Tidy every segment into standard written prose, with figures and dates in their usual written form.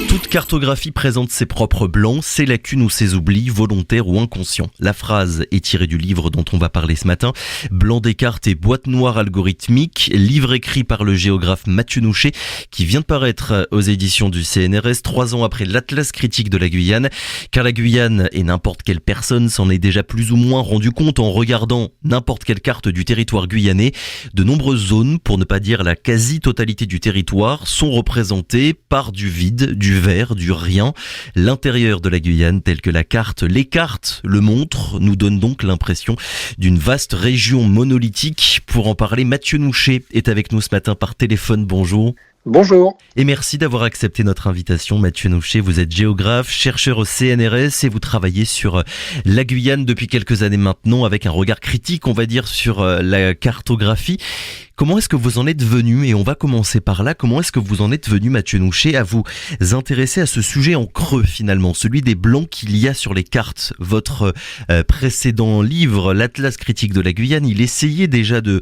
Toute cartographie présente ses propres blancs, ses lacunes ou ses oublis, volontaires ou inconscients. La phrase est tirée du livre dont on va parler ce matin, Blanc des cartes et boîte noire algorithmique, livre écrit par le géographe Mathieu Nouchet, qui vient de paraître aux éditions du CNRS 3 ans après l'Atlas critique de la Guyane. Car la Guyane, et n'importe quelle personne s'en est déjà plus ou moins rendu compte en regardant n'importe quelle carte du territoire guyanais, de nombreuses zones, pour ne pas dire la quasi-totalité du territoire, sont représentées par du vide, du vert, du rien. L'intérieur de la Guyane, tel que les cartes le montrent, nous donne donc l'impression d'une vaste région monolithique. Pour en parler, Mathieu Nouchet est avec nous ce matin par téléphone. Bonjour. Bonjour. Et merci d'avoir accepté notre invitation, Mathieu Nouchet. Vous êtes géographe, chercheur au CNRS et vous travaillez sur la Guyane depuis quelques années maintenant avec un regard critique, on va dire, sur la cartographie. Comment est-ce que vous en êtes venu, et on va commencer par là, comment est-ce que vous en êtes venu, Mathieu Nouchet, à vous intéresser à ce sujet en creux finalement, celui des blancs qu'il y a sur les cartes? Votre précédent livre, l'Atlas critique de la Guyane, il essayait déjà de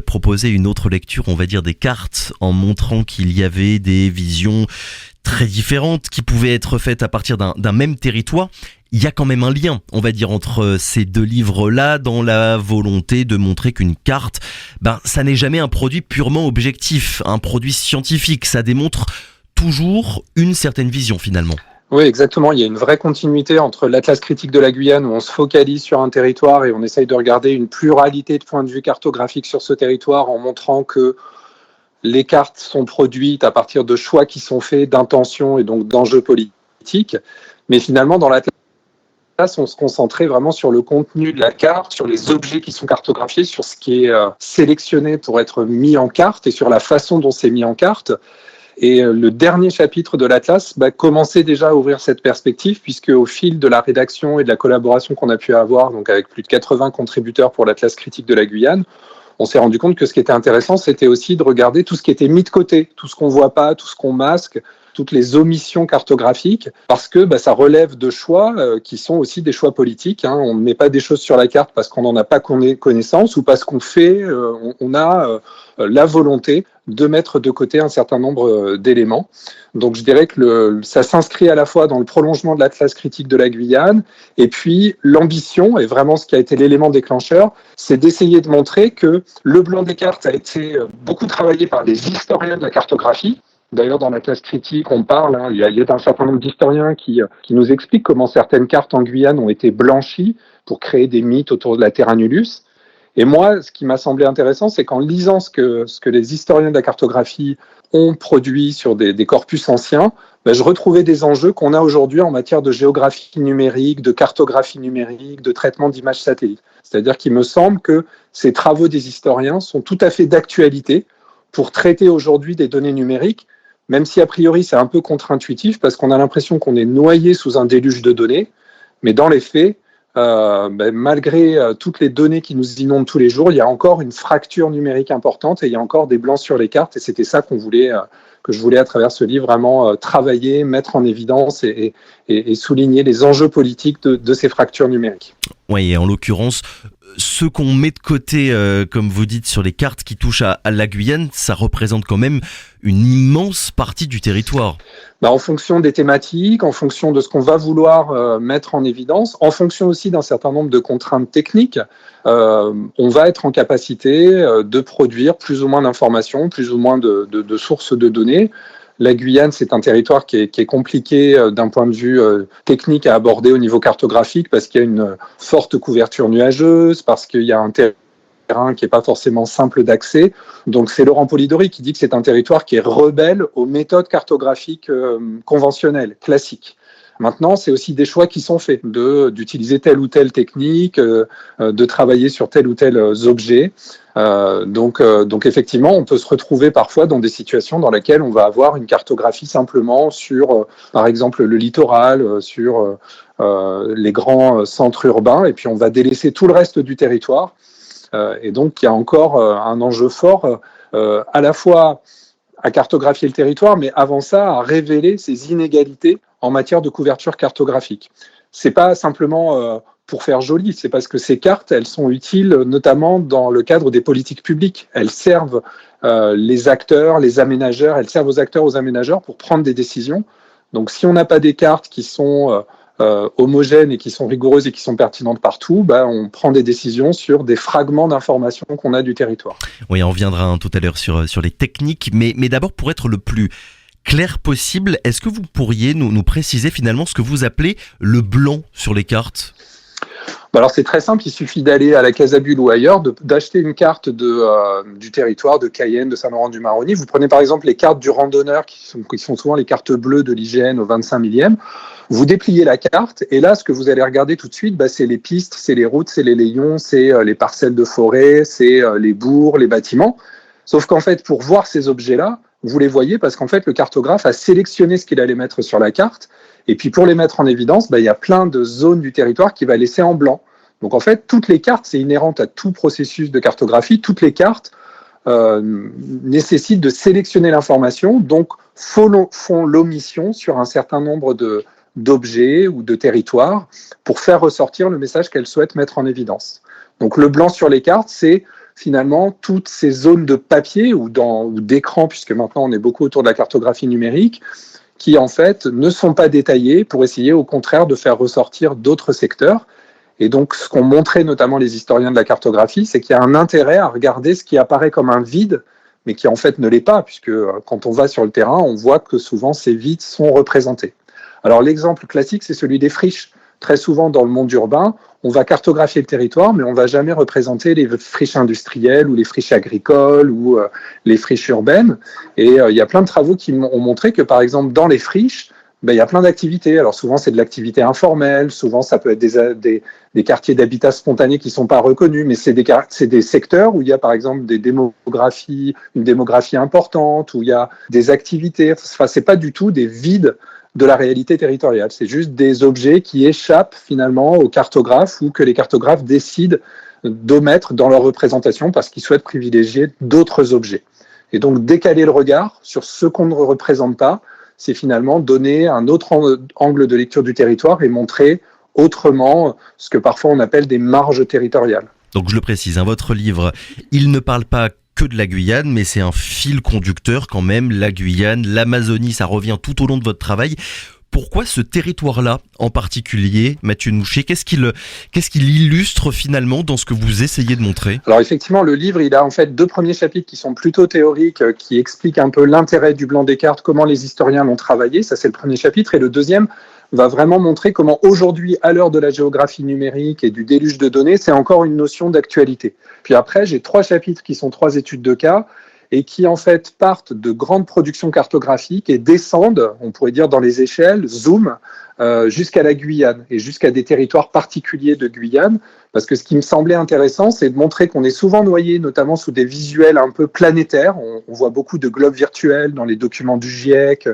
proposer une autre lecture, on va dire, des cartes, en montrant qu'il y avait des visions très différentes qui pouvaient être faites à partir d'un même territoire. Il y a quand même un lien, on va dire, entre ces deux livres-là, dans la volonté de montrer qu'une carte, ça n'est jamais un produit purement objectif, un produit scientifique. Ça démontre toujours une certaine vision, finalement. Oui, exactement. Il y a une vraie continuité entre l'Atlas critique de la Guyane, où on se focalise sur un territoire et on essaye de regarder une pluralité de points de vue cartographiques sur ce territoire, en montrant que les cartes sont produites à partir de choix qui sont faits, d'intentions et donc d'enjeux politiques. Mais finalement, dans l'Atlas, on se concentrait vraiment sur le contenu de la carte, sur les objets qui sont cartographiés, sur ce qui est sélectionné pour être mis en carte et sur la façon dont c'est mis en carte. Et le dernier chapitre de l'Atlas commençait déjà à ouvrir cette perspective, puisque au fil de la rédaction et de la collaboration qu'on a pu avoir, donc avec plus de 80 contributeurs pour l'Atlas critique de la Guyane, on s'est rendu compte que ce qui était intéressant, c'était aussi de regarder tout ce qui était mis de côté, tout ce qu'on ne voit pas, tout ce qu'on masque, toutes les omissions cartographiques, parce que ça relève de choix qui sont aussi des choix politiques. On ne met pas des choses sur la carte parce qu'on n'en a pas connaissance ou parce qu'on on a la volonté de mettre de côté un certain nombre d'éléments. Donc je dirais que ça s'inscrit à la fois dans le prolongement de l'Atlas critique de la Guyane, et puis l'ambition, et vraiment ce qui a été l'élément déclencheur, c'est d'essayer de montrer que le blanc des cartes a été beaucoup travaillé par des historiens de la cartographie. D'ailleurs, dans l'Atlas critique, on parle, il y a un certain nombre d'historiens qui nous expliquent comment certaines cartes en Guyane ont été blanchies pour créer des mythes autour de la Terra Nullius. Et moi, ce qui m'a semblé intéressant, c'est qu'en lisant ce que les historiens de la cartographie ont produit sur des corpus anciens, je retrouvais des enjeux qu'on a aujourd'hui en matière de géographie numérique, de cartographie numérique, de traitement d'images satellites. C'est-à-dire qu'il me semble que ces travaux des historiens sont tout à fait d'actualité pour traiter aujourd'hui des données numériques, même si a priori c'est un peu contre-intuitif parce qu'on a l'impression qu'on est noyé sous un déluge de données, mais dans les faits, malgré toutes les données qui nous inondent tous les jours, il y a encore une fracture numérique importante et il y a encore des blancs sur les cartes, et c'était ça que je voulais à travers ce livre vraiment travailler, mettre en évidence et souligner les enjeux politiques de ces fractures numériques. Oui, et en l'occurrence, ce qu'on met de côté, comme vous dites, sur les cartes qui touchent à la Guyane, ça représente quand même une immense partie du territoire. En fonction des thématiques, en fonction de ce qu'on va vouloir mettre en évidence, en fonction aussi d'un certain nombre de contraintes techniques, on va être en capacité de produire plus ou moins d'informations, plus ou moins de sources de données. La Guyane, c'est un territoire qui est compliqué d'un point de vue technique à aborder au niveau cartographique, parce qu'il y a une forte couverture nuageuse, parce qu'il y a un terrain qui n'est pas forcément simple d'accès. Donc c'est Laurent Polidori qui dit que c'est un territoire qui est rebelle aux méthodes cartographiques conventionnelles, classiques. Maintenant, c'est aussi des choix qui sont faits d'utiliser telle ou telle technique, de travailler sur tel ou tel objet. Donc effectivement, on peut se retrouver parfois dans des situations dans lesquelles on va avoir une cartographie simplement sur, par exemple, le littoral, sur les grands centres urbains, et puis on va délaisser tout le reste du territoire. Et donc, il y a encore un enjeu fort, à la fois à cartographier le territoire, mais avant ça, à révéler ces inégalités en matière de couverture cartographique. C'est pas simplement pour faire joli, c'est parce que ces cartes, elles sont utiles notamment dans le cadre des politiques publiques. Elles servent les acteurs, les aménageurs, elles servent aux acteurs, aux aménageurs pour prendre des décisions. Donc si on n'a pas des cartes qui sont homogènes et qui sont rigoureuses et qui sont pertinentes partout, on prend des décisions sur des fragments d'informations qu'on a du territoire. Oui, on reviendra tout à l'heure sur les techniques, mais d'abord pour être le plus clair possible, est-ce que vous pourriez nous préciser finalement ce que vous appelez le blanc sur les cartes ? Alors c'est très simple, il suffit d'aller à la Casabule ou ailleurs, d'acheter une carte du territoire de Cayenne, de Saint-Laurent-du-Maroni. Vous prenez par exemple les cartes du randonneur, qui sont souvent les cartes bleues de l'IGN au 25 millième. Vous dépliez la carte et là, ce que vous allez regarder tout de suite, c'est les pistes, c'est les routes, c'est les layons, c'est les parcelles de forêt, c'est les bourgs, les bâtiments. Sauf qu'en fait, pour voir ces objets-là, vous les voyez parce qu'en fait, le cartographe a sélectionné ce qu'il allait mettre sur la carte. Et puis, pour les mettre en évidence, il y a plein de zones du territoire qu'il va laisser en blanc. Donc, en fait, toutes les cartes, c'est inhérent à tout processus de cartographie. Toutes les cartes nécessitent de sélectionner l'information, donc font l'omission sur un certain nombre d'objets ou de territoires pour faire ressortir le message qu'elles souhaitent mettre en évidence. Donc, le blanc sur les cartes, c'est finalement toutes ces zones de papier ou d'écran, puisque maintenant on est beaucoup autour de la cartographie numérique, qui en fait ne sont pas détaillées pour essayer au contraire de faire ressortir d'autres secteurs. Et donc ce qu'ont montré notamment les historiens de la cartographie, c'est qu'il y a un intérêt à regarder ce qui apparaît comme un vide, mais qui en fait ne l'est pas, puisque quand on va sur le terrain, on voit que souvent ces vides sont représentés. Alors l'exemple classique, c'est celui des friches. Très souvent dans le monde urbain, on va cartographier le territoire, mais on ne va jamais représenter les friches industrielles ou les friches agricoles ou les friches urbaines. Et il y a plein de travaux qui ont montré que, par exemple, dans les friches, il y a plein d'activités. Alors souvent, c'est de l'activité informelle, souvent ça peut être des quartiers d'habitat spontané qui ne sont pas reconnus, mais c'est des secteurs où il y a, par exemple, une démographie importante, où il y a des activités. Enfin, ce n'est pas du tout des vides de la réalité territoriale. C'est juste des objets qui échappent finalement aux cartographes ou que les cartographes décident d'omettre dans leur représentation parce qu'ils souhaitent privilégier d'autres objets. Et donc décaler le regard sur ce qu'on ne représente pas, c'est finalement donner un autre angle de lecture du territoire et montrer autrement ce que parfois on appelle des marges territoriales. Donc je le précise, votre livre, il ne parle pas que de la Guyane, mais c'est un fil conducteur quand même, la Guyane, l'Amazonie, ça revient tout au long de votre travail. Pourquoi ce territoire-là en particulier, Mathieu Nouchet, qu'est-ce qu'il illustre finalement dans ce que vous essayez de montrer ? Alors effectivement, le livre, il a en fait 2 premiers chapitres qui sont plutôt théoriques, qui expliquent un peu l'intérêt du blanc des cartes, comment les historiens l'ont travaillé, ça c'est le premier chapitre, et le deuxième va vraiment montrer comment aujourd'hui, à l'heure de la géographie numérique et du déluge de données, c'est encore une notion d'actualité. Puis après, j'ai 3 chapitres qui sont 3 études de cas et qui en fait partent de grandes productions cartographiques et descendent, on pourrait dire dans les échelles, zoom, jusqu'à la Guyane et jusqu'à des territoires particuliers de Guyane. Parce que ce qui me semblait intéressant, c'est de montrer qu'on est souvent noyé, notamment sous des visuels un peu planétaires. On voit beaucoup de globes virtuels dans les documents du GIEC,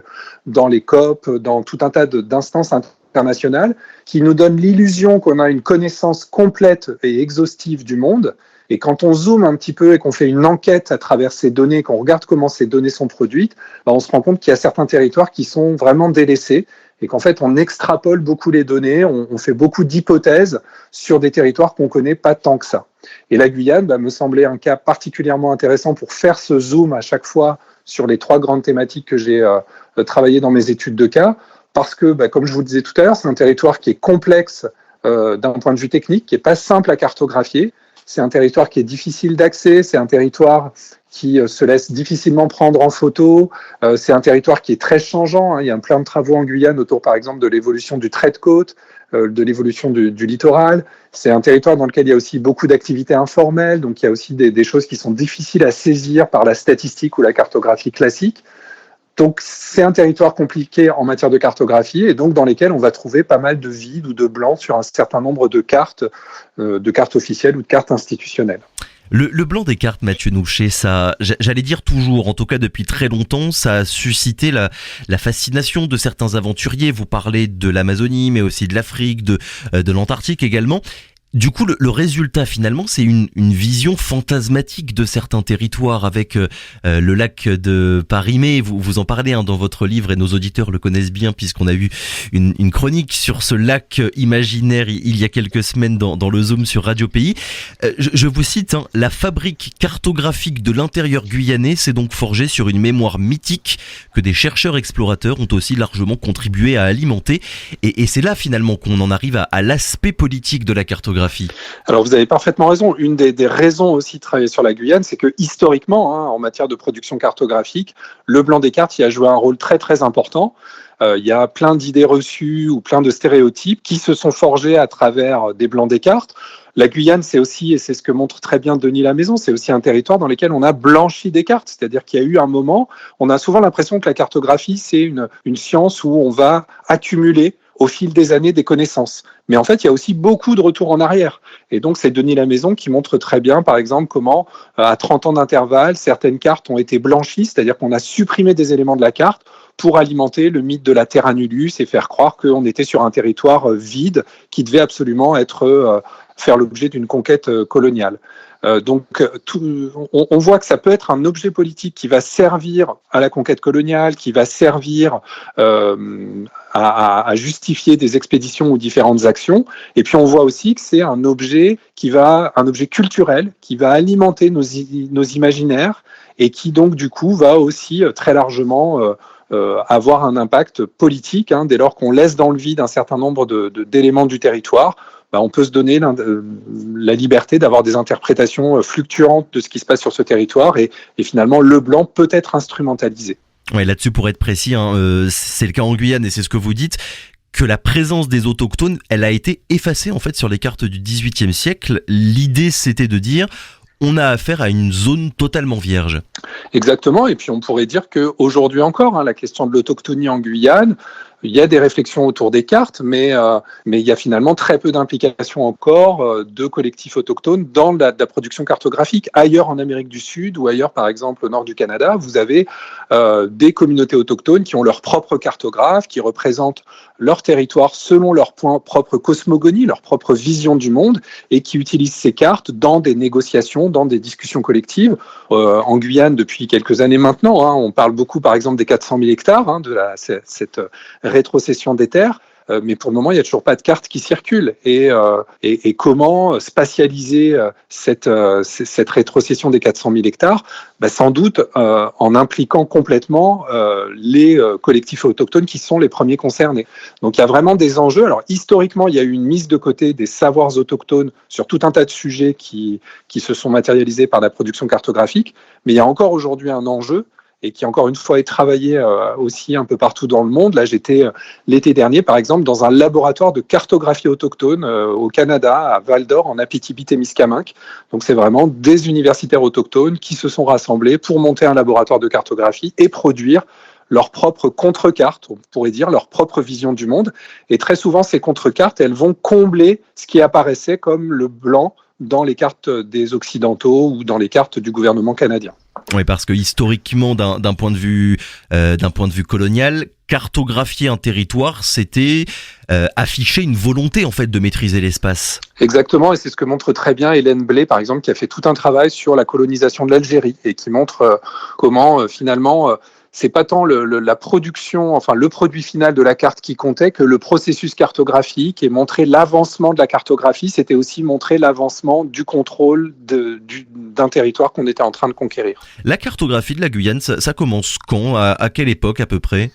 dans les COP, dans tout un tas d'instances internationales, qui nous donnent l'illusion qu'on a une connaissance complète et exhaustive du monde. Et quand on zoome un petit peu et qu'on fait une enquête à travers ces données, qu'on regarde comment ces données sont produites, on se rend compte qu'il y a certains territoires qui sont vraiment délaissés et qu'en fait, on extrapole beaucoup les données, on fait beaucoup d'hypothèses sur des territoires qu'on ne connaît pas tant que ça. Et la Guyane me semblait un cas particulièrement intéressant pour faire ce zoom à chaque fois sur les 3 grandes thématiques que j'ai travaillées dans mes études de cas, parce que, comme je vous le disais tout à l'heure, c'est un territoire qui est complexe d'un point de vue technique, qui n'est pas simple à cartographier. C'est un territoire qui est difficile d'accès, c'est un territoire qui se laisse difficilement prendre en photo, c'est un territoire qui est très changeant. Il y a plein de travaux en Guyane autour, par exemple, de l'évolution du trait de côte, de l'évolution du littoral. C'est un territoire dans lequel il y a aussi beaucoup d'activités informelles, donc il y a aussi des choses qui sont difficiles à saisir par la statistique ou la cartographie classique. Donc c'est un territoire compliqué en matière de cartographie et donc dans lesquels on va trouver pas mal de vides ou de blancs sur un certain nombre de cartes officielles ou de cartes institutionnelles. Le blanc des cartes, Mathieu Nouchet, ça, j'allais dire toujours, en tout cas depuis très longtemps, ça a suscité la fascination de certains aventuriers. Vous parlez de l'Amazonie, mais aussi de l'Afrique, de l'Antarctique également. Du coup, le résultat finalement, c'est une vision fantasmatique de certains territoires avec le lac de Paris-Mais. Vous en parlez dans votre livre et nos auditeurs le connaissent bien puisqu'on a eu une chronique sur ce lac imaginaire il y a quelques semaines dans le Zoom sur Radio Pays. Je vous cite, la fabrique cartographique de l'intérieur guyanais s'est donc forgée sur une mémoire mythique que des chercheurs explorateurs ont aussi largement contribué à alimenter. Et c'est là finalement qu'on en arrive à l'aspect politique de la cartographie. Alors vous avez parfaitement raison. Une des raisons aussi de travailler sur la Guyane, c'est que historiquement, en matière de production cartographique, le blanc des cartes y a joué un rôle très très important. Il y a plein d'idées reçues ou plein de stéréotypes qui se sont forgés à travers des blancs des cartes. La Guyane, c'est aussi, et c'est ce que montre très bien Denis Lamaison, c'est aussi un territoire dans lequel on a blanchi des cartes. C'est-à-dire qu'il y a eu un moment, on a souvent l'impression que la cartographie, c'est une science où on va accumuler au fil des années des connaissances. Mais en fait, il y a aussi beaucoup de retours en arrière. Et donc, c'est Denis Lamaison qui montre très bien, par exemple, comment, à 30 ans d'intervalle, certaines cartes ont été blanchies, c'est-à-dire qu'on a supprimé des éléments de la carte pour alimenter le mythe de la terra nullius et faire croire qu'on était sur un territoire vide qui devait absolument faire l'objet d'une conquête coloniale. On voit que ça peut être un objet politique qui va servir à la conquête coloniale, qui va servir à justifier des expéditions ou différentes actions. Et puis on voit aussi que c'est un objet culturel qui va alimenter nos imaginaires et qui donc du coup va aussi très largement avoir un impact politique dès lors qu'on laisse dans le vide un certain nombre d'éléments du territoire. On peut se donner la liberté d'avoir des interprétations fluctuantes de ce qui se passe sur ce territoire et finalement le blanc peut être instrumentalisé. Ouais, là-dessus pour être précis, c'est le cas en Guyane et c'est ce que vous dites, que la présence des autochtones, elle a été effacée en fait sur les cartes du XVIIIe siècle. L'idée c'était de dire on a affaire à une zone totalement vierge. Exactement, et puis on pourrait dire qu'aujourd'hui encore, la question de l'autochtonie en Guyane, il y a des réflexions autour des cartes, mais il y a finalement très peu d'implication encore de collectifs autochtones dans la production cartographique. Ailleurs en Amérique du Sud ou ailleurs, par exemple, au nord du Canada, vous avez des communautés autochtones qui ont leur propre cartographe, qui représentent leur territoire selon leur propre cosmogonie, leur propre vision du monde, et qui utilisent ces cartes dans des négociations, dans des discussions collectives. En Guyane, depuis quelques années maintenant, on parle beaucoup, par exemple, des 400 000 hectares, de cette rétrocession des terres, mais pour le moment, il n'y a toujours pas de carte qui circule. Et comment spatialiser cette rétrocession des 400 000 hectares sans doute en impliquant complètement les collectifs autochtones qui sont les premiers concernés. Donc il y a vraiment des enjeux. Alors historiquement, il y a eu une mise de côté des savoirs autochtones sur tout un tas de sujets qui se sont matérialisés par la production cartographique, mais il y a encore aujourd'hui un enjeu et qui, encore une fois, est travaillé aussi un peu partout dans le monde. Là, j'étais l'été dernier, par exemple, dans un laboratoire de cartographie autochtone au Canada, à Val-d'Or, en Abitibi-Témiscamingue. Donc, c'est vraiment des universitaires autochtones qui se sont rassemblés pour monter un laboratoire de cartographie et produire leur propre contre-carte, on pourrait dire, leur propre vision du monde. Et très souvent, ces contre-cartes, elles vont combler ce qui apparaissait comme le blanc dans les cartes des Occidentaux ou dans les cartes du gouvernement canadien. Oui, parce que historiquement, d'un point de vue colonial, cartographier un territoire, c'était afficher une volonté en fait de maîtriser l'espace. Exactement, et c'est ce que montre très bien Hélène Blé, par exemple, qui a fait tout un travail sur la colonisation de l'Algérie et qui montre comment finalement c'est pas tant la production, enfin le produit final de la carte qui comptait que le processus cartographique, et montrer l'avancement de la cartographie, c'était aussi montrer l'avancement du contrôle d'un territoire qu'on était en train de conquérir. La cartographie de la Guyane, ça commence quand ? À quelle époque à peu près ?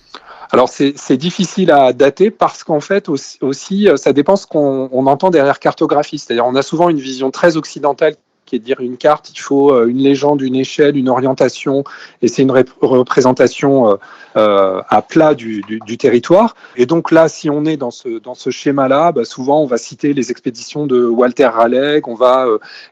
Alors c'est difficile à dater parce qu'en fait aussi ça dépend ce qu'on entend derrière cartographie. C'est-à-dire on a souvent une vision très occidentale qui est de dire une carte, il faut une légende, une échelle, une orientation, et c'est une représentation à plat du territoire. Et donc là, si on est dans ce schéma-là, souvent on va citer les expéditions de Walter Raleigh, on va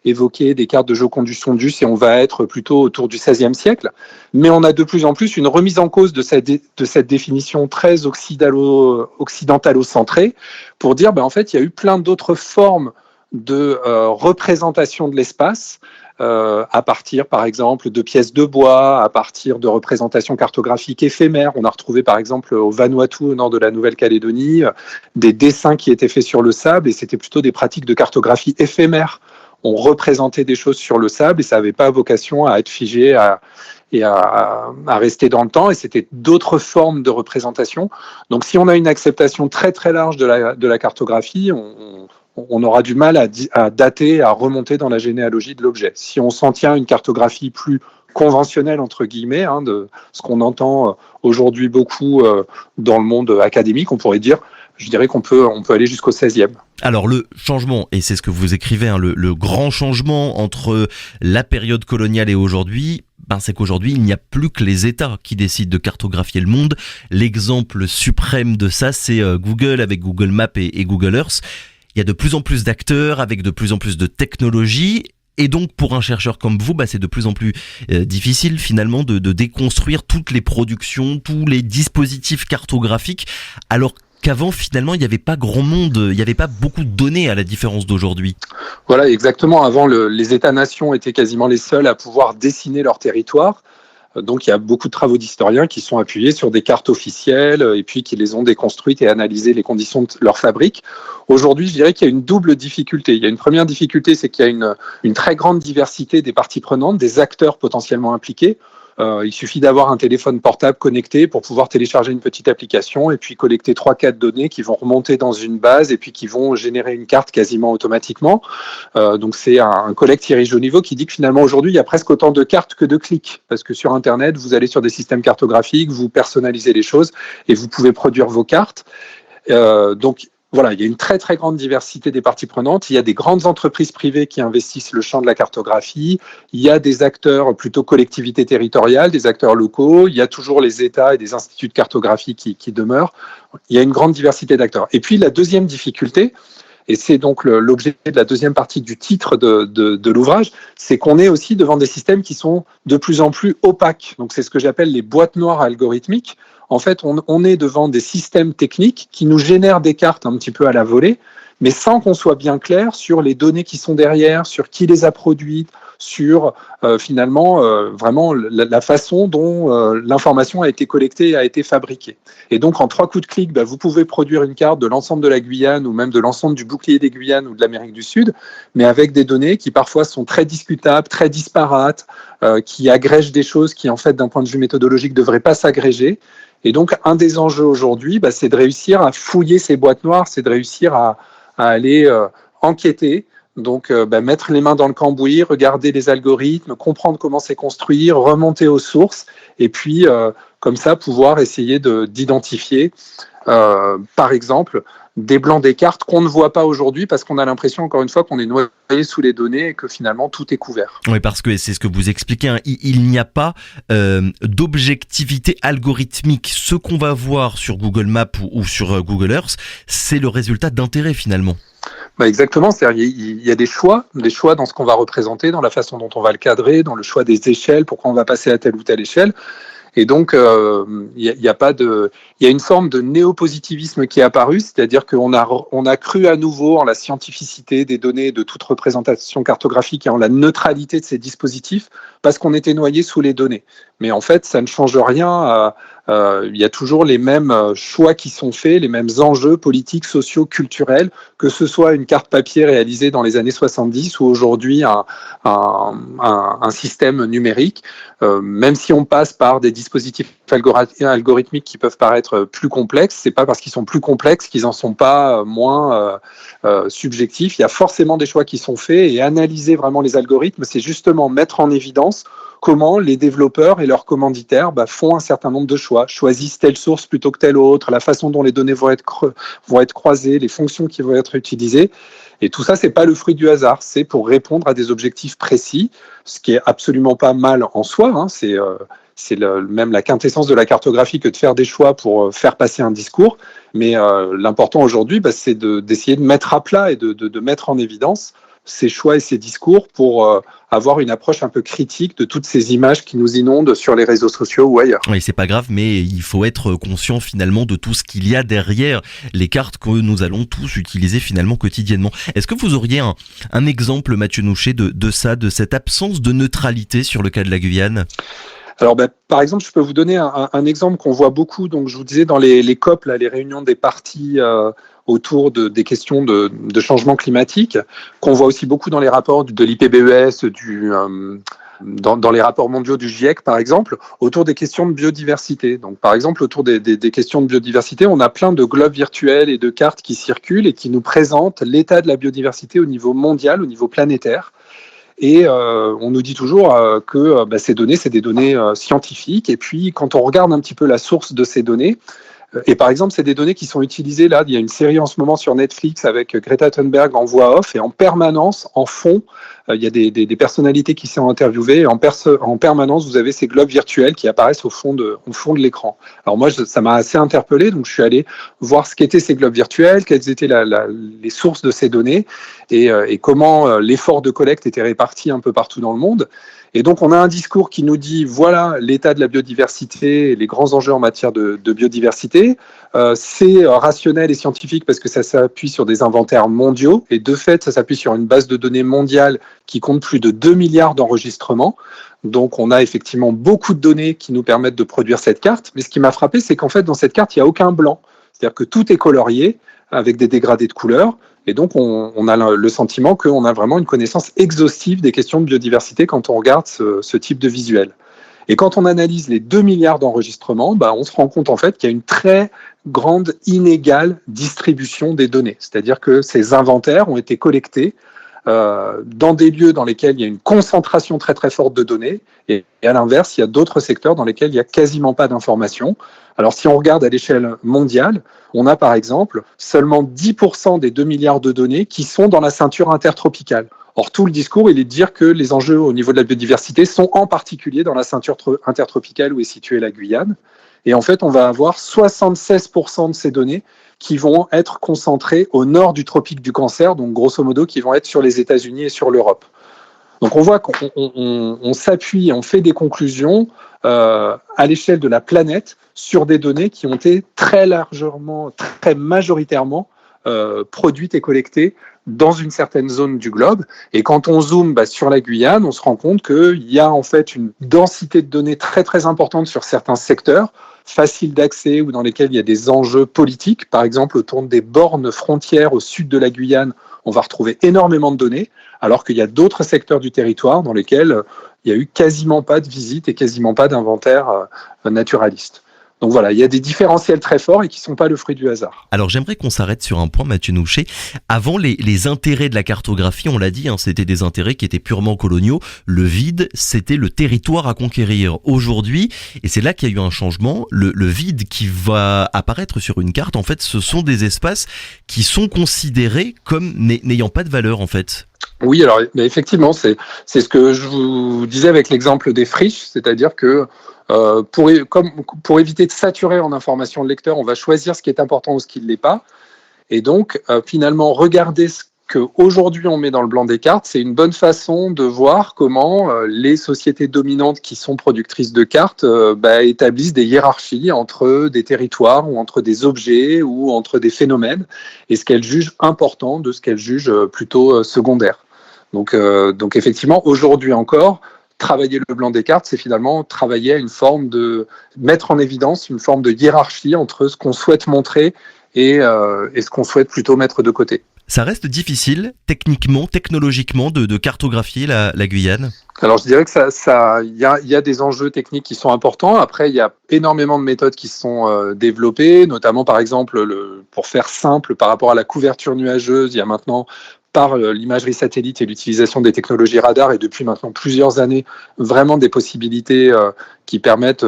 évoquer des cartes de Joconde du Sondus, et on va être plutôt autour du XVIe siècle. Mais on a de plus en plus une remise en cause de cette définition très occidentalo-centrée pour dire, en fait, il y a eu plein d'autres formes de représentation de l'espace à partir, par exemple, de pièces de bois, à partir de représentations cartographiques éphémères. On a retrouvé, par exemple, au Vanuatu, au nord de la Nouvelle-Calédonie, des dessins qui étaient faits sur le sable, et c'était plutôt des pratiques de cartographie éphémère. On représentait des choses sur le sable, et ça n'avait pas vocation à être figé et à rester dans le temps, et c'était d'autres formes de représentation. Donc si on a une acceptation très très large de la cartographie, on aura du mal à dater, à remonter dans la généalogie de l'objet. Si on s'en tient à une cartographie plus conventionnelle, entre guillemets, de ce qu'on entend aujourd'hui beaucoup dans le monde académique, je dirais qu'on peut aller jusqu'au 16e. Alors le changement, et c'est ce que vous écrivez, le grand changement entre la période coloniale et aujourd'hui, c'est qu'aujourd'hui, il n'y a plus que les États qui décident de cartographier le monde. L'exemple suprême de ça, c'est Google avec Google Maps et Google Earth. Il y a de plus en plus d'acteurs avec de plus en plus de technologies. Et donc, pour un chercheur comme vous, c'est de plus en plus difficile finalement de déconstruire toutes les productions, tous les dispositifs cartographiques, alors qu'avant, finalement, il n'y avait pas grand monde, il n'y avait pas beaucoup de données à la différence d'aujourd'hui. Voilà, exactement. Avant, les États-nations étaient quasiment les seuls à pouvoir dessiner leur territoire. Donc, il y a beaucoup de travaux d'historiens qui sont appuyés sur des cartes officielles et puis qui les ont déconstruites et analysé les conditions de leur fabrique. Aujourd'hui, je dirais qu'il y a une double difficulté. Il y a une première difficulté, c'est qu'il y a une très grande diversité des parties prenantes, des acteurs potentiellement impliqués. Il suffit d'avoir un téléphone portable connecté pour pouvoir télécharger une petite application et puis collecter 3-4 données qui vont remonter dans une base et puis qui vont générer une carte quasiment automatiquement. Donc c'est un collègue, Thierry Joniveau, qui dit que finalement aujourd'hui il y a presque autant de cartes que de clics, parce que sur Internet vous allez sur des systèmes cartographiques, vous personnalisez les choses et vous pouvez produire vos cartes. Donc voilà, il y a une très très grande diversité des parties prenantes. Il y a des grandes entreprises privées qui investissent le champ de la cartographie. Il y a des acteurs plutôt collectivités territoriales, des acteurs locaux. Il y a toujours les États et des instituts de cartographie qui demeurent. Il y a une grande diversité d'acteurs. Et puis la deuxième difficulté, et c'est donc l'objet de la deuxième partie du titre de l'ouvrage, c'est qu'on est aussi devant des systèmes qui sont de plus en plus opaques. Donc c'est ce que j'appelle les boîtes noires algorithmiques. En fait, on est devant des systèmes techniques qui nous génèrent des cartes un petit peu à la volée, mais sans qu'on soit bien clair sur les données qui sont derrière, sur qui les a produites, sur finalement vraiment la façon dont l'information a été collectée et a été fabriquée. Et donc, en 3 coups de clic, vous pouvez produire une carte de l'ensemble de la Guyane ou même de l'ensemble du bouclier des Guyanes ou de l'Amérique du Sud, mais avec des données qui parfois sont très discutables, très disparates, qui agrègent des choses qui, en fait, d'un point de vue méthodologique, ne devraient pas s'agréger. Et donc, un des enjeux aujourd'hui, c'est de réussir à fouiller ces boîtes noires, c'est de réussir à aller enquêter, donc mettre les mains dans le cambouis, regarder les algorithmes, comprendre comment c'est construit, remonter aux sources, et puis comme ça pouvoir essayer d'identifier, par exemple, des blancs des cartes qu'on ne voit pas aujourd'hui parce qu'on a l'impression, encore une fois, qu'on est noyé sous les données et que finalement tout est couvert. Oui, parce que c'est ce que vous expliquez, il n'y a pas d'objectivité algorithmique. Ce qu'on va voir sur Google Maps ou sur Google Earth, c'est le résultat d'intérêt finalement. Exactement, c'est-à-dire il y a des choix dans ce qu'on va représenter, dans la façon dont on va le cadrer, dans le choix des échelles, pourquoi on va passer à telle ou telle échelle. Et donc, il y a une forme de néopositivisme qui est apparue, c'est-à-dire qu'on a cru à nouveau en la scientificité des données, de toute représentation cartographique et en la neutralité de ces dispositifs, parce qu'on était noyé sous les données. Mais en fait, ça ne change rien. Il y a toujours les mêmes choix qui sont faits, les mêmes enjeux politiques, sociaux, culturels, que ce soit une carte papier réalisée dans les années 70 ou aujourd'hui un système numérique. Même si on passe par des dispositifs algorithmiques qui peuvent paraître plus complexes, c'est pas parce qu'ils sont plus complexes qu'ils en sont pas moins subjectifs. Il y a forcément des choix qui sont faits et analyser vraiment les algorithmes, c'est justement mettre en évidence comment les développeurs et leurs commanditaires font un certain nombre de choix, choisissent telle source plutôt que telle autre, la façon dont les données vont être croisées, les fonctions qui vont être utilisées. Et tout ça, c'est pas le fruit du hasard, c'est pour répondre à des objectifs précis, ce qui est absolument pas mal en soi. C'est même la quintessence de la cartographie que de faire des choix pour faire passer un discours. Mais l'important aujourd'hui, c'est d'essayer de mettre à plat et de mettre en évidence ses choix et ses discours pour avoir une approche un peu critique de toutes ces images qui nous inondent sur les réseaux sociaux ou ailleurs. Oui, c'est pas grave, mais il faut être conscient finalement de tout ce qu'il y a derrière les cartes que nous allons tous utiliser finalement quotidiennement. Est-ce que vous auriez un exemple, Mathieu Nouchet, de ça, de cette absence de neutralité sur le cas de la Guyane ? Alors, par exemple, je peux vous donner un exemple qu'on voit beaucoup. Donc, je vous disais dans les COP, là, les réunions des parties autour des questions de changement climatique, qu'on voit aussi beaucoup dans les rapports de l'IPBES, dans les rapports mondiaux du GIEC, par exemple, autour des questions de biodiversité. Donc, par exemple, autour des questions de biodiversité, on a plein de globes virtuels et de cartes qui circulent et qui nous présentent l'état de la biodiversité au niveau mondial, au niveau planétaire. Et on nous dit toujours que ces données, c'est des données scientifiques. Et puis, quand on regarde un petit peu la source de ces données, et par exemple, c'est des données qui sont utilisées là. Il y a une série en ce moment sur Netflix avec Greta Thunberg en voix off et en permanence, en fond, il y a des personnalités qui sont interviewées. Et en permanence, vous avez ces globes virtuels qui apparaissent au fond de l'écran. Alors moi, ça m'a assez interpellé, donc je suis allé voir ce qu'étaient ces globes virtuels, quelles étaient les sources de ces données et comment l'effort de collecte était réparti un peu partout dans le monde. Et donc, on a un discours qui nous dit, voilà l'état de la biodiversité et les grands enjeux en matière de biodiversité. C'est rationnel et scientifique parce que ça s'appuie sur des inventaires mondiaux. Et de fait, ça s'appuie sur une base de données mondiale qui compte plus de 2 milliards d'enregistrements. Donc, on a effectivement beaucoup de données qui nous permettent de produire cette carte. Mais ce qui m'a frappé, c'est qu'en fait, dans cette carte, il n'y a aucun blanc. C'est-à-dire que tout est colorié avec des dégradés de couleurs. Et donc, on a le sentiment qu'on a vraiment une connaissance exhaustive des questions de biodiversité quand on regarde ce type de visuel. Et quand on analyse les 2 milliards d'enregistrements, on se rend compte en fait qu'il y a une très grande inégale distribution des données. C'est-à-dire que ces inventaires ont été collectés dans des lieux dans lesquels il y a une concentration très très forte de données et à l'inverse, il y a d'autres secteurs dans lesquels il n'y a quasiment pas d'informations. Alors si on regarde à l'échelle mondiale, on a par exemple seulement 10% des 2 milliards de données qui sont dans la ceinture intertropicale. Or, tout le discours, il est de dire que les enjeux au niveau de la biodiversité sont en particulier dans la ceinture intertropicale où est située la Guyane. Et en fait, on va avoir 76% de ces données qui vont être concentrées au nord du tropique du Cancer, donc grosso modo qui vont être sur les États-Unis et sur l'Europe. Donc on voit qu'on s'appuie, on fait des conclusions à l'échelle de la planète sur des données qui ont été très largement, très majoritairement produites et collectées dans une certaine zone du globe. Et quand on zoome sur la Guyane, on se rend compte qu'il y a en fait une densité de données très très importante sur certains secteurs, faciles d'accès ou dans lesquels il y a des enjeux politiques. Par exemple, autour des bornes frontières au sud de la Guyane, on va retrouver énormément de données, alors qu'il y a d'autres secteurs du territoire dans lesquels il n'y a eu quasiment pas de visite et quasiment pas d'inventaire naturaliste. Donc voilà, il y a des différentiels très forts et qui ne sont pas le fruit du hasard. Alors j'aimerais qu'on s'arrête sur un point, Mathieu Nouchet. Avant, les intérêts de la cartographie, on l'a dit, c'était des intérêts qui étaient purement coloniaux. Le vide, c'était le territoire à conquérir. Aujourd'hui, et c'est là qu'il y a eu un changement, le vide qui va apparaître sur une carte, en fait, ce sont des espaces qui sont considérés comme n'ayant pas de valeur, en fait. Oui, alors effectivement, c'est ce que je vous disais avec l'exemple des friches, c'est-à-dire que pour éviter de saturer en information le lecteur, on va choisir ce qui est important ou ce qui ne l'est pas. Et donc, finalement, regarder ce qu'aujourd'hui on met dans le blanc des cartes, c'est une bonne façon de voir comment les sociétés dominantes qui sont productrices de cartes établissent des hiérarchies entre des territoires ou entre des objets ou entre des phénomènes et ce qu'elles jugent important de ce qu'elles jugent plutôt secondaire. Donc effectivement, aujourd'hui encore, travailler le blanc des cartes, c'est finalement travailler à une forme de mettre en évidence une forme de hiérarchie entre ce qu'on souhaite montrer et ce qu'on souhaite plutôt mettre de côté. Ça reste difficile, techniquement, technologiquement, de cartographier la Guyane ? Alors je dirais que il y a des enjeux techniques qui sont importants. Après, il y a énormément de méthodes qui sont développées, notamment par exemple, pour faire simple, par rapport à la couverture nuageuse, il y a maintenant par l'imagerie satellite et l'utilisation des technologies radar et depuis maintenant plusieurs années, vraiment des possibilités qui permettent,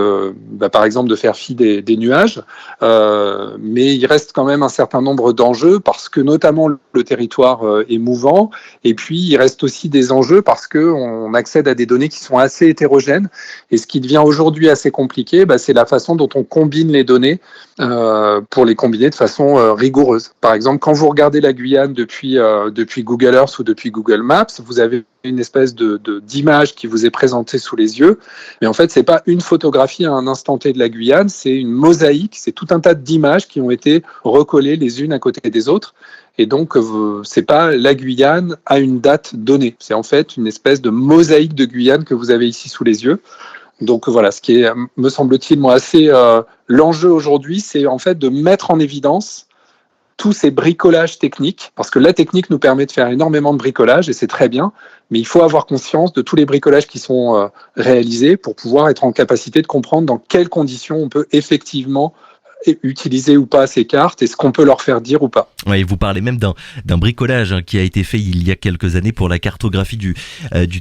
par exemple, de faire fi des nuages. Mais il reste quand même un certain nombre d'enjeux parce que notamment le territoire est mouvant. Et puis, il reste aussi des enjeux parce qu'on accède à des données qui sont assez hétérogènes. Et ce qui devient aujourd'hui assez compliqué, c'est la façon dont on combine les données pour les combiner de façon rigoureuse. Par exemple, quand vous regardez la Guyane depuis Google Earth ou depuis Google Maps, vous avez une espèce d'image qui vous est présentée sous les yeux. Mais en fait, c'est pas une photographie à un instant T de la Guyane, c'est une mosaïque, c'est tout un tas d'images qui ont été recollées les unes à côté des autres. Et donc, c'est pas la Guyane à une date donnée. C'est en fait une espèce de mosaïque de Guyane que vous avez ici sous les yeux. Donc voilà, ce qui est, me semble-t-il, moi, assez l'enjeu aujourd'hui, c'est en fait de mettre en évidence tous ces bricolages techniques, parce que la technique nous permet de faire énormément de bricolage, et c'est très bien, mais il faut avoir conscience de tous les bricolages qui sont réalisés pour pouvoir être en capacité de comprendre dans quelles conditions on peut effectivement utiliser ou pas ces cartes et ce qu'on peut leur faire dire ou pas. Ouais, vous parlez même d'un bricolage qui a été fait il y a quelques années pour la cartographie du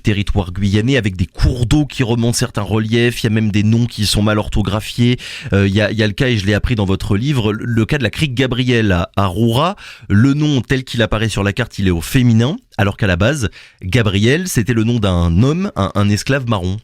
territoire guyanais, avec des cours d'eau qui remontent certains reliefs. Il y a même des noms qui sont mal orthographiés. Il y a le cas, et je l'ai appris dans votre livre, le cas de la crique Gabriel à Roura. Le nom tel qu'il apparaît sur la carte, il est au féminin, alors qu'à la base, Gabriel, c'était le nom d'un homme, un esclave marron.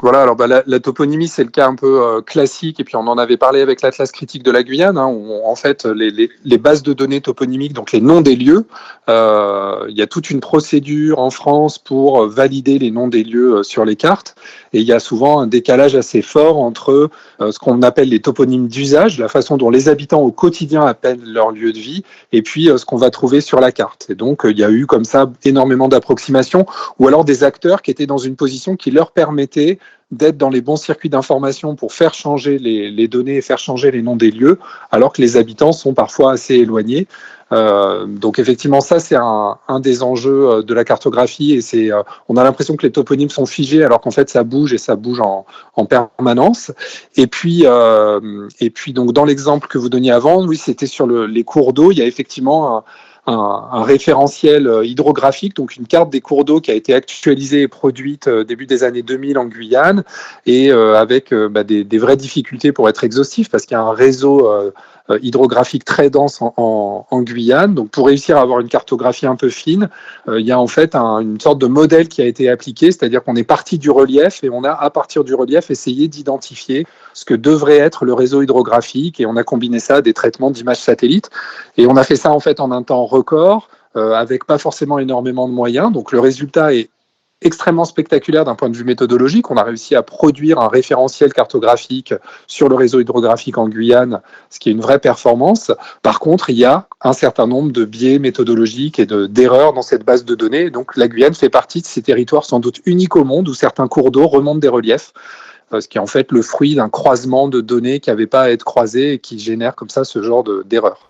Voilà, alors la toponymie, c'est le cas un peu classique, et puis on en avait parlé avec l'Atlas critique de la Guyane, où en fait les bases de données toponymiques, donc les noms des lieux, il y a toute une procédure en France pour valider les noms des lieux sur les cartes, et il y a souvent un décalage assez fort entre ce qu'on appelle les toponymes d'usage, la façon dont les habitants au quotidien appellent leur lieu de vie, et puis ce qu'on va trouver sur la carte. Et donc il y a eu comme ça énormément d'approximations, ou alors des acteurs qui étaient dans une position qui leur permettait d'être dans les bons circuits d'information pour faire changer les données et faire changer les noms des lieux, alors que les habitants sont parfois assez éloignés. Donc effectivement, ça c'est un des enjeux de la cartographie, et on a l'impression que les toponymes sont figés alors qu'en fait ça bouge, et ça bouge en permanence. Et puis donc dans l'exemple que vous donniez avant, oui, c'était sur les cours d'eau. Il y a effectivement un référentiel hydrographique, donc une carte des cours d'eau qui a été actualisée et produite début des années 2000 en Guyane, et avec des vraies difficultés pour être exhaustif, parce qu'il y a un réseau hydrographique très dense en Guyane. Donc pour réussir à avoir une cartographie un peu fine, il y a en fait une sorte de modèle qui a été appliqué, c'est-à-dire qu'on est parti du relief, et on a, à partir du relief, essayé d'identifier ce que devrait être le réseau hydrographique, et on a combiné ça à des traitements d'images satellites. Et on a fait ça en fait en un temps record, avec pas forcément énormément de moyens. Donc le résultat est extrêmement spectaculaire d'un point de vue méthodologique. On a réussi à produire un référentiel cartographique sur le réseau hydrographique en Guyane, ce qui est une vraie performance. Par contre, il y a un certain nombre de biais méthodologiques et d'erreurs dans cette base de données. Donc la Guyane fait partie de ces territoires sans doute uniques au monde où certains cours d'eau remontent des reliefs, ce qui est en fait le fruit d'un croisement de données qui n'avaient pas à être croisées et qui génère comme ça ce genre d'erreurs.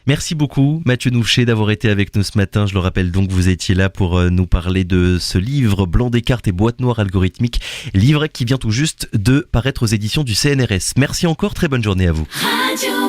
Merci beaucoup Mathieu Nouchet d'avoir été avec nous ce matin. Je le rappelle donc, vous étiez là pour nous parler de ce livre Blanc des cartes et boîte noire algorithmique, livre qui vient tout juste de paraître aux éditions du CNRS. Merci encore, très bonne journée à vous. Radio